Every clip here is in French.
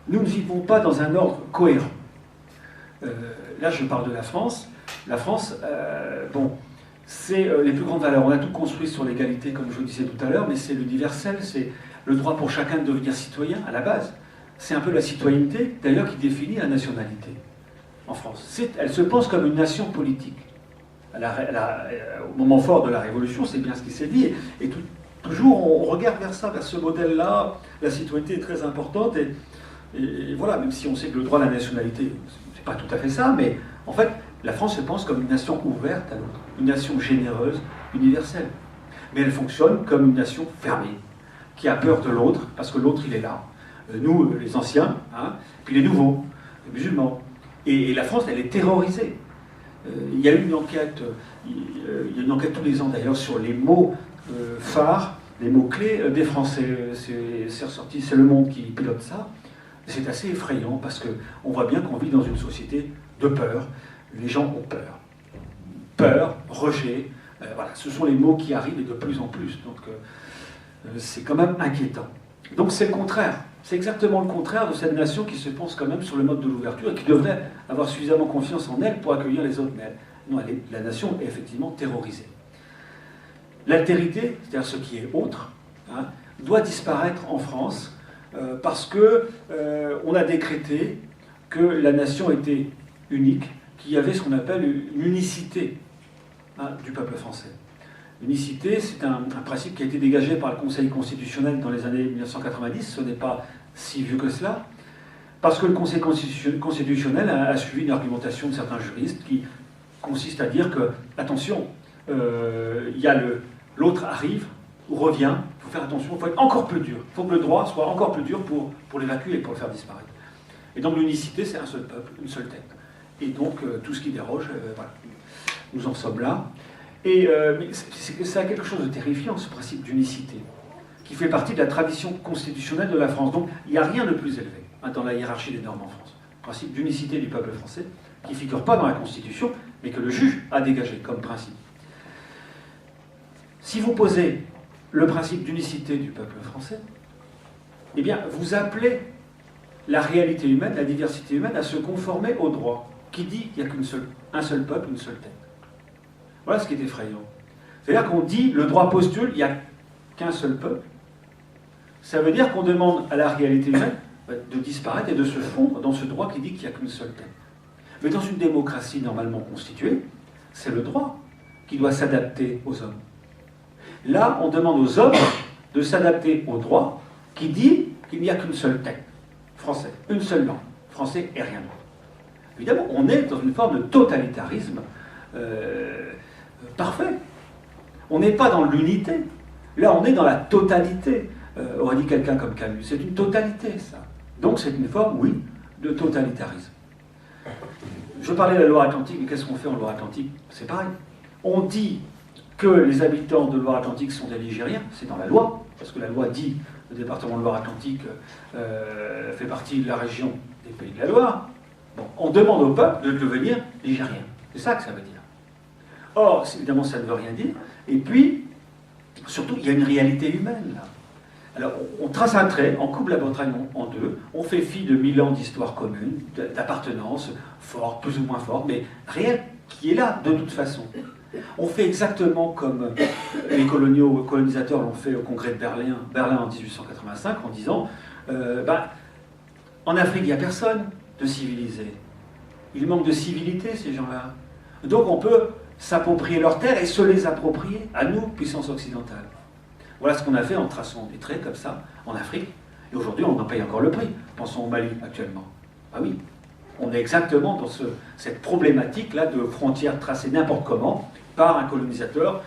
nous ne vivons pas dans un ordre cohérent. Là, je parle de la France. La France, bon, c'est les plus grandes valeurs. On a tout construit sur l'égalité, comme je vous disais tout à l'heure, mais c'est l'universel, c'est le droit pour chacun de devenir citoyen, à la base. C'est un peu la citoyenneté, d'ailleurs, qui définit la nationalité en France. Elle se pense comme une nation politique. Au moment fort de la Révolution, c'est bien ce qui s'est dit, et toujours on regarde vers ça, vers ce modèle-là. La citoyenneté est très importante, et voilà, même si on sait que le droit à la nationalité, c'est pas tout à fait ça, mais en fait, la France se pense comme une nation ouverte à l'autre, une nation généreuse, universelle. Mais elle fonctionne comme une nation fermée, qui a peur de l'autre, parce que l'autre, il est là. Nous, les anciens, hein, puis les nouveaux, les musulmans. Et la France, elle est terrorisée. Il y a une enquête, il y a une enquête tous les ans d'ailleurs sur les mots phares, les mots clés des Français. C'est ressorti, c'est Le Monde qui pilote ça. C'est assez effrayant parce qu'on voit bien qu'on vit dans une société de peur. Les gens ont peur. Peur, rejet, voilà, ce sont les mots qui arrivent et de plus en plus. Donc c'est quand même inquiétant. Donc c'est le contraire. C'est exactement le contraire de cette nation qui se pense quand même sur le mode de l'ouverture et qui devrait avoir suffisamment confiance en elle pour accueillir les autres. Mais non, la nation est effectivement terrorisée. L'altérité, c'est-à-dire ce qui est autre, hein, doit disparaître en France parce qu'on a décrété que la nation était unique, qu'il y avait ce qu'on appelle une unicité, hein, du peuple français. L'unicité, c'est un principe qui a été dégagé par le Conseil constitutionnel dans les années 1990, ce n'est pas si vieux que cela, parce que le Conseil constitutionnel a suivi une argumentation de certains juristes qui consiste à dire que, attention, l'autre arrive ou revient, il faut faire attention, il faut être encore plus dur, il faut que le droit soit encore plus dur pour l'évacuer et pour le faire disparaître. Et donc l'unicité, c'est un seul peuple, une seule tête. Et donc tout ce qui déroge, voilà, nous en sommes là. Et ça a quelque chose de terrifiant, ce principe d'unicité, qui fait partie de la tradition constitutionnelle de la France. Donc il n'y a rien de plus élevé, hein, dans la hiérarchie des normes en France. Le principe d'unicité du peuple français, qui ne figure pas dans la Constitution, mais que le juge a dégagé comme principe. Si vous posez le principe d'unicité du peuple français, eh bien vous appelez la réalité humaine, la diversité humaine, à se conformer au droit, qui dit qu'il n'y a qu'un seul peuple, une seule tête. Voilà ce qui est effrayant. C'est-à-dire qu'on dit, le droit postule, il n'y a qu'un seul peuple. Ça veut dire qu'on demande à la réalité humaine de disparaître et de se fondre dans ce droit qui dit qu'il n'y a qu'une seule tête. Mais dans une démocratie normalement constituée, c'est le droit qui doit s'adapter aux hommes. Là, on demande aux hommes de s'adapter au droit qui dit qu'il n'y a qu'une seule tête, français, une seule langue, français et rien d'autre. Évidemment, on est dans une forme de totalitarisme parfait. On n'est pas dans l'unité. Là, on est dans la totalité. Aurait dit quelqu'un comme Camus. C'est une totalité, ça. Donc, c'est une forme, oui, de totalitarisme. Je parlais de la Loire-Atlantique, mais qu'est-ce qu'on fait en Loire-Atlantique? C'est pareil. On dit que les habitants de Loire-Atlantique sont des Ligériens, c'est dans la loi, parce que la loi dit que le département de Loire-Atlantique fait partie de la région des Pays de la Loire. Bon, on demande au peuple de devenir Ligérien. C'est ça que ça veut dire. Or, évidemment, ça ne veut rien dire. Et puis, surtout, il y a une réalité humaine, là. Alors, on trace un trait, on coupe la Bretagne en deux, on fait fi de 1000 ans d'histoire commune, d'appartenance, forte, plus ou moins forte, mais réelle, qui est là, de toute façon. On fait exactement comme les colonisateurs l'ont fait au congrès de Berlin en 1885, en disant en Afrique, il n'y a personne de civilisé. Il manque de civilité, ces gens-là. Donc on peut s'approprier leurs terres et se les approprier, à nous, puissance occidentale. Voilà ce qu'on a fait en traçant des traits comme ça, en Afrique. Et aujourd'hui, on en paye encore le prix. Pensons au Mali, actuellement. Ah oui, on est exactement dans cette problématique-là de frontières tracées n'importe comment par un colonisateur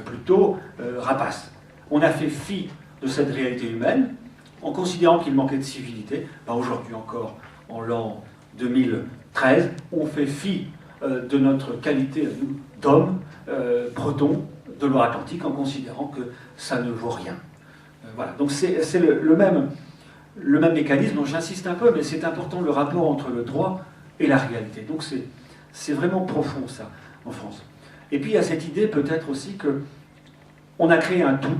plutôt rapace. On a fait fi de cette réalité humaine en considérant qu'il manquait de civilité. Aujourd'hui encore, en l'an 2013, on fait fi de notre qualité d'homme breton de Loire-Atlantique en considérant que ça ne vaut rien. Voilà, donc c'est le même mécanisme dont j'insiste un peu, mais c'est important le rapport entre le droit et la réalité. Donc c'est vraiment profond ça, en France. Et puis il y a cette idée peut-être aussi que on a créé un tout,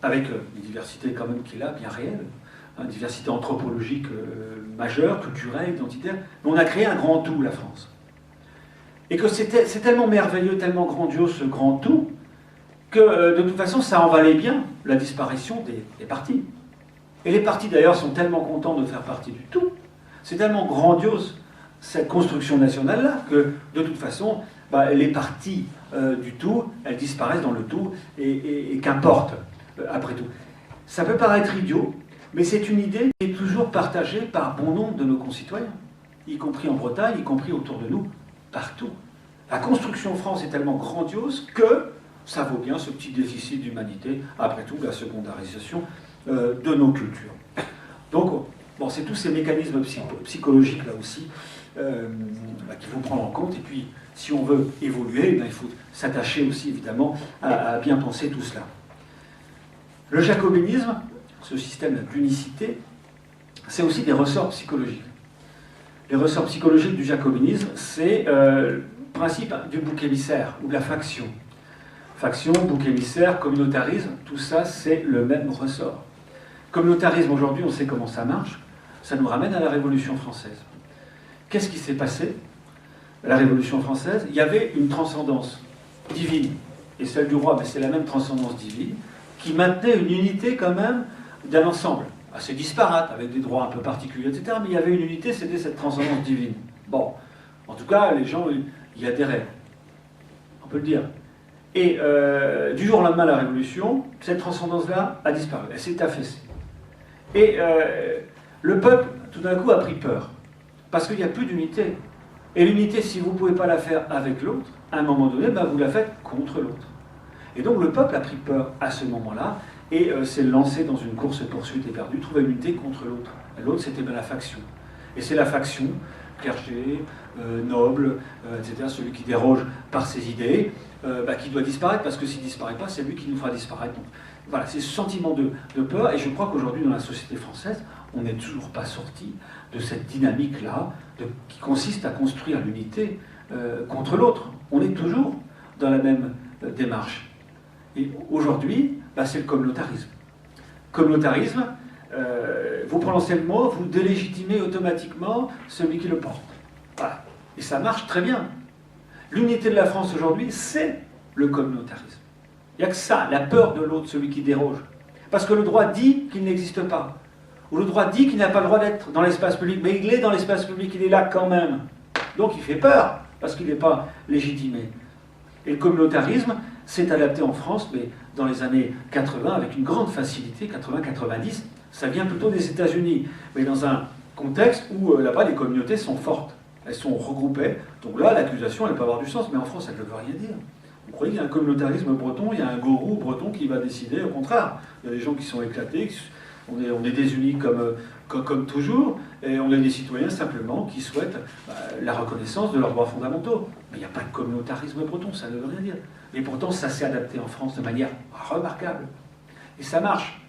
avec une diversité quand même qui est là, bien réelle, une diversité anthropologique majeure, culturelle, identitaire, mais on a créé un grand tout, la France. Et que c'est tellement merveilleux, tellement grandiose ce grand tout, que de toute façon ça en valait bien la disparition des partis. Et les partis d'ailleurs sont tellement contents de faire partie du tout, c'est tellement grandiose cette construction nationale-là, que de toute façon, les parties du tout, elles disparaissent dans le tout, et qu'importe, après tout. Ça peut paraître idiot, mais c'est une idée qui est toujours partagée par bon nombre de nos concitoyens, y compris en Bretagne, y compris autour de nous, partout. La construction France est tellement grandiose que ça vaut bien ce petit déficit d'humanité, après tout, la secondarisation de nos cultures. Donc, bon, c'est tous ces mécanismes psychologiques là aussi qu'il faut prendre en compte. Et puis, si on veut évoluer, il faut s'attacher aussi évidemment à bien penser tout cela. Le jacobinisme, ce système d'unicité, c'est aussi des ressorts psychologiques. Les ressorts psychologiques du jacobinisme, c'est le principe du bouc émissaire ou de la faction. Faction, bouc émissaire, communautarisme, tout ça c'est le même ressort. Communautarisme, aujourd'hui, on sait comment ça marche. Ça nous ramène à la Révolution française. Qu'est-ce qui s'est passé à la Révolution française? Il y avait une transcendance divine. Et celle du roi, c'est la même transcendance divine, qui maintenait une unité quand même d'un ensemble. Assez disparate, avec des droits un peu particuliers, etc. Mais il y avait une unité, c'était cette transcendance divine. Bon, en tout cas, les gens y adhéraient. On peut le dire. Et du jour au lendemain de la Révolution, cette transcendance-là a disparu. Elle s'est affaissée. Et le peuple, tout d'un coup, a pris peur. Parce qu'il n'y a plus d'unité. Et l'unité, si vous ne pouvez pas la faire avec l'autre, à un moment donné, vous la faites contre l'autre. Et donc le peuple a pris peur à ce moment-là, et s'est lancé dans une course-poursuite éperdue, trouver une unité contre l'autre. L'autre, c'était la faction. Et c'est la faction, clergé, noble, etc., celui qui déroge par ses idées, qui doit disparaître, parce que s'il ne disparaît pas, c'est lui qui nous fera disparaître. Donc, voilà, c'est ce sentiment de peur, et je crois qu'aujourd'hui, dans la société française, on n'est toujours pas sorti de cette dynamique-là, qui consiste à construire l'unité contre l'autre. On est toujours dans la même démarche. Et aujourd'hui, c'est le communautarisme. Communautarisme, vous prononcez le mot, vous délégitimez automatiquement celui qui le porte. Voilà. Et ça marche très bien. L'unité de la France aujourd'hui, c'est le communautarisme. Il n'y a que ça, la peur de l'autre, celui qui déroge. Parce que le droit dit qu'il n'existe pas. Ou le droit dit qu'il n'a pas le droit d'être dans l'espace public. Mais il est dans l'espace public, il est là quand même. Donc il fait peur, parce qu'il n'est pas légitimé. Et le communautarisme s'est adapté en France, mais dans les années 80, avec une grande facilité, 80-90, ça vient plutôt des États-Unis. Mais dans un contexte où là-bas les communautés sont fortes. Elles sont regroupées. Donc là, l'accusation, elle peut avoir du sens, mais en France, elle ne veut rien dire. Vous croyez qu'il y a un communautarisme breton, il y a un gourou breton qui va décider, au contraire. Il y a des gens qui sont éclatés, on est désunis comme toujours, et on est des citoyens simplement qui souhaitent la reconnaissance de leurs droits fondamentaux. Mais il n'y a pas de communautarisme breton, ça ne veut rien dire. Et pourtant, ça s'est adapté en France de manière remarquable. Et ça marche.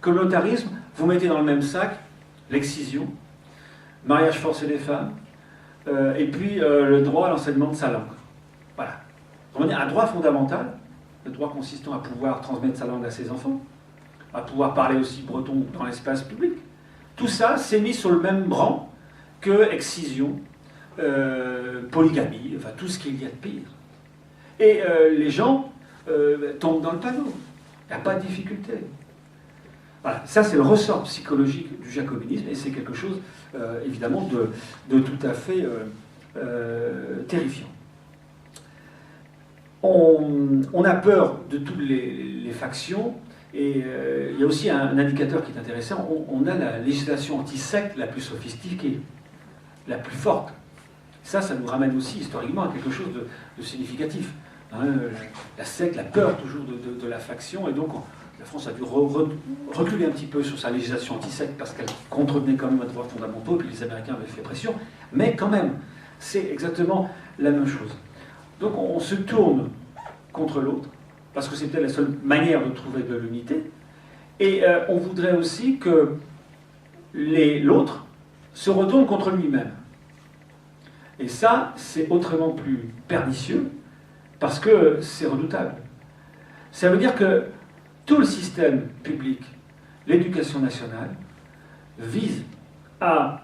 Communautarisme, vous mettez dans le même sac l'excision, mariage forcé des femmes, et puis le droit à l'enseignement de sa langue. Voilà. On a un droit fondamental, le droit consistant à pouvoir transmettre sa langue à ses enfants, à pouvoir parler aussi breton dans l'espace public. Tout ça s'est mis sur le même rang que excision, polygamie, enfin tout ce qu'il y a de pire. Et les gens tombent dans le panneau. Il n'y a pas de difficulté. Voilà, ça c'est le ressort psychologique du jacobinisme, et c'est quelque chose, évidemment, de tout à fait terrifiant. On a peur de toutes les factions, et il y a aussi un indicateur qui est intéressant. On a la législation anti-secte la plus sophistiquée, la plus forte. Ça nous ramène aussi historiquement à quelque chose de significatif. Hein, la secte, la peur toujours de la faction, et donc la France a dû reculer un petit peu sur sa législation anti-secte parce qu'elle contretenait quand même un droit fondamentaux, et puis les Américains avaient fait pression. Mais quand même, c'est exactement la même chose. Donc on se tourne contre l'autre, parce que c'est peut-être la seule manière de trouver de l'unité, et on voudrait aussi que l'autre se retourne contre lui-même. Et ça, c'est autrement plus pernicieux, parce que c'est redoutable. Ça veut dire que tout le système public, l'éducation nationale, vise a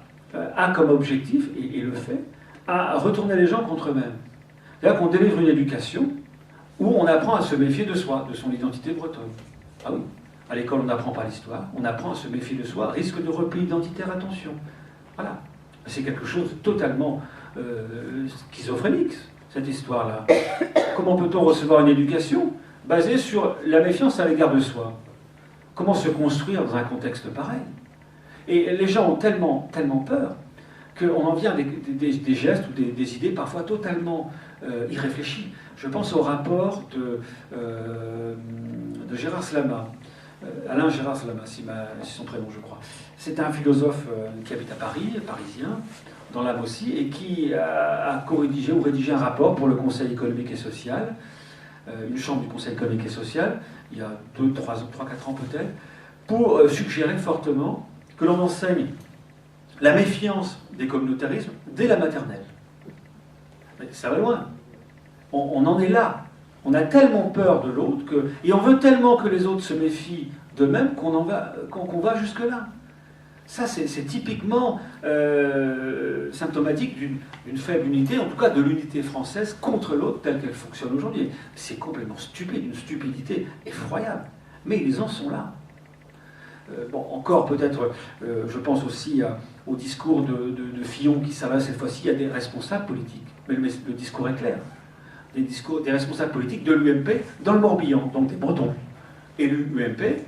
comme objectif, et le fait, à retourner les gens contre eux-mêmes. C'est-à-dire qu'on délivre une éducation où on apprend à se méfier de soi, de son identité bretonne. Ah oui, à l'école on n'apprend pas l'histoire, on apprend à se méfier de soi, risque de repli identitaire, attention. Voilà. C'est quelque chose de totalement schizophrénique, cette histoire-là. Comment peut-on recevoir une éducation basée sur la méfiance à l'égard de soi? Comment se construire dans un contexte pareil? Et les gens ont tellement peur qu'on en vient des gestes ou des idées parfois totalement irréfléchies. Je pense au rapport de Gérard Slama, Alain Gérard Slama, c'est son prénom je crois. C'est un philosophe qui habite à Paris, parisien, dans l'âme aussi, et qui a co-rédigé ou rédigé un rapport pour le Conseil économique et social, une chambre du Conseil économique et social, il y a 3-4 ans peut-être, pour suggérer fortement que l'on enseigne la méfiance des communautarismes dès la maternelle. Mais ça va loin. On en est là. On a tellement peur de l'autre, et on veut tellement que les autres se méfient d'eux-mêmes qu'on va jusque-là. Ça, c'est typiquement symptomatique d'une faible unité, en tout cas de l'unité française contre l'autre telle qu'elle fonctionne aujourd'hui. C'est complètement stupide, une stupidité effroyable. Mais ils en sont là. Bon, encore peut-être, je pense aussi au discours de Fillon qui s'adresse cette fois-ci à des responsables politiques. Mais le discours est clair. Des responsables politiques de l'UMP dans le Morbihan, donc des Bretons. Et l'UMP, M.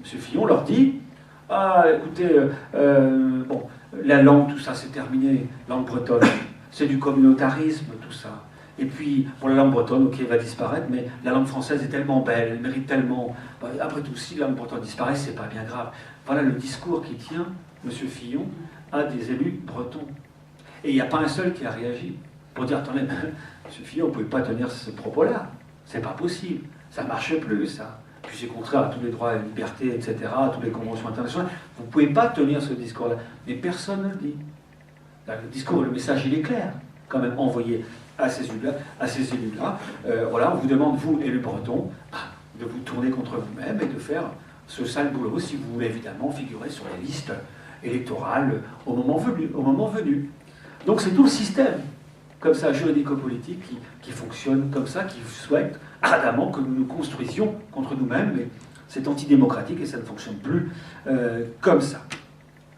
Fillon leur dit « Ah, écoutez, bon, la langue, tout ça, c'est terminé, langue bretonne, c'est du communautarisme, tout ça. Et puis, pour la langue bretonne, ok, elle va disparaître, mais la langue française est tellement belle, elle mérite tellement... Après tout, si la langue bretonne disparaît, c'est pas bien grave. » Voilà le discours qui tient M. Fillon à des élus bretons. Et il n'y a pas un seul qui a réagi pour dire « Attendez, M. Fillon, vous ne pouvez pas tenir ce propos-là. C'est pas possible. Ça ne marche plus, ça. Puis c'est contraire à tous les droits et libertés, etc., à toutes les conventions internationales. Vous ne pouvez pas tenir ce discours-là. » Mais personne ne le dit. Le discours, le message, il est clair, quand même, envoyé à ces élus-là. Voilà, on vous demande, vous, élus bretons, de vous tourner contre vous-même et de faire ce sale boulot, si vous voulez évidemment figurer sur les listes électorales au moment venu. Donc c'est tout le système, comme ça, juridico-politique, qui fonctionne comme ça, qui souhaite ardemment que nous nous construisions contre nous-mêmes, mais c'est antidémocratique et ça ne fonctionne plus comme ça.